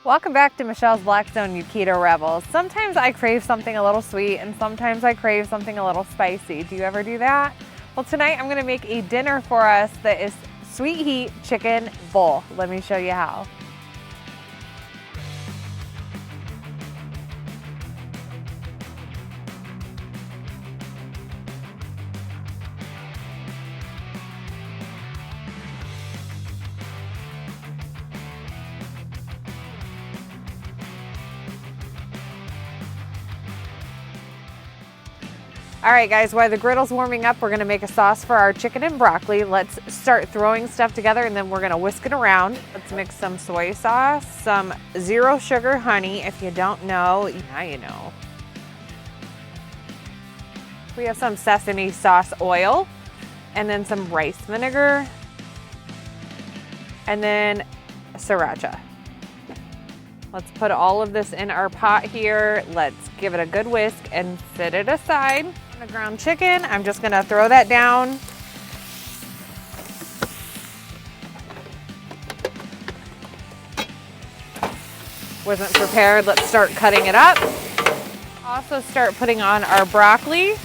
Welcome back to Michelle's Blackstone, you keto rebels. Sometimes I crave something a little sweet and sometimes I crave something a little spicy. Do you ever do that? Well, tonight I'm gonna make a dinner for us that is sweet heat chicken bowl. Let me show you how. All right, guys, while the griddle's warming up, we're gonna make a sauce for our chicken and broccoli. Let's start throwing stuff together and then we're gonna whisk it around. Let's mix some soy sauce, some zero sugar honey. If you don't know, now you know. We have some sesame sauce oil and then some rice vinegar and then sriracha. Let's put all of this in our pot here. Let's give it a good whisk and set it aside. The ground chicken, I'm just gonna throw that down. Wasn't prepared, let's start cutting it up. Also start putting on our broccoli.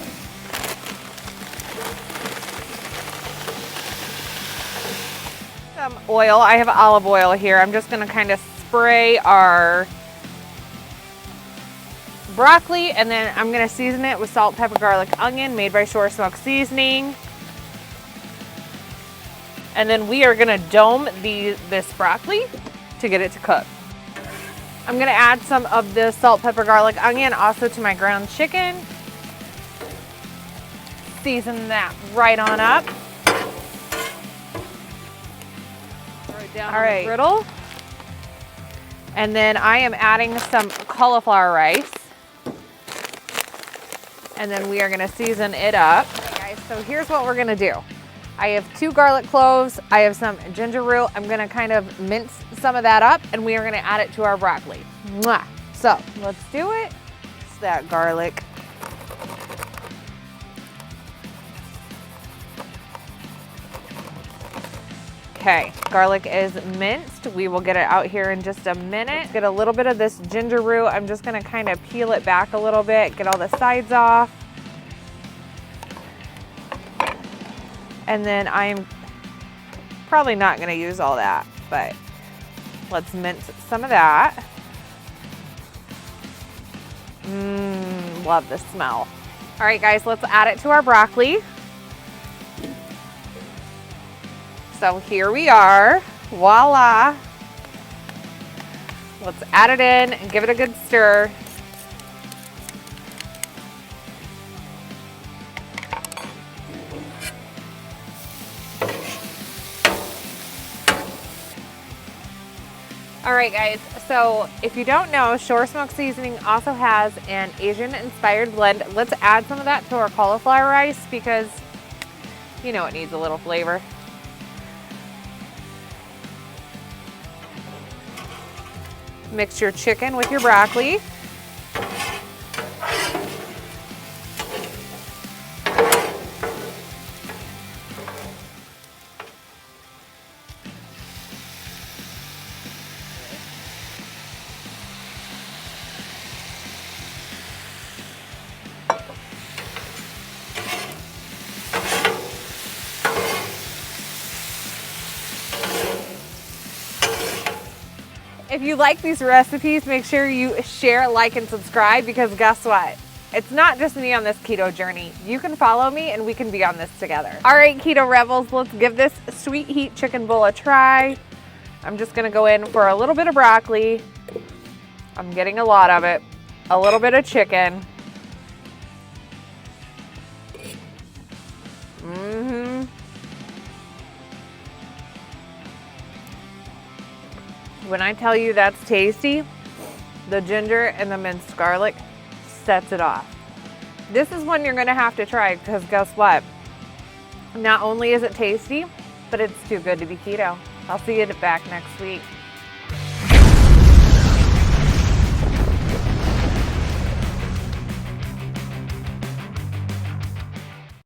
Some oil, I have olive oil here. I'm just gonna kind of spray our broccoli and then I'm gonna season it with salt, pepper, garlic, onion made by Shore Smoke Seasoning. And then we are gonna dome this broccoli to get it to cook. I'm gonna add some of the salt, pepper, garlic, onion also to my ground chicken. Season that right on up. Throw it down on the griddle. And then I am adding some cauliflower rice. And then we are gonna season it up. Okay, guys, so here's what we're gonna do. I have 2 garlic cloves. I have some ginger root. I'm gonna kind of mince some of that up and we are gonna add it to our broccoli. Mwah. So let's do it. It's that garlic. Okay, garlic is minced. We will get it out here in just a minute. Get a little bit of this ginger root. I'm just gonna kind of peel it back a little bit, get all the sides off. And then I'm probably not gonna use all that, but let's mince some of that. Love the smell. All right, guys, let's add it to our broccoli. So here we are, voila. Let's add it in and give it a good stir. All right, guys, so if you don't know, Shore Smoke Seasoning also has an Asian-inspired blend. Let's add some of that to our cauliflower rice because you know it needs a little flavor. Mix your chicken with your broccoli. If you like these recipes, make sure you share, like, and subscribe because guess what? It's not just me on this keto journey. You can follow me and we can be on this together. All right, keto rebels, let's give this sweet heat chicken bowl a try. I'm just gonna go in for a little bit of broccoli. I'm getting a lot of it. A little bit of chicken. When I tell you that's tasty, the ginger and the minced garlic sets it off. This is one you're gonna have to try because guess what? Not only is it tasty, but it's too good to be keto. I'll see you back next week.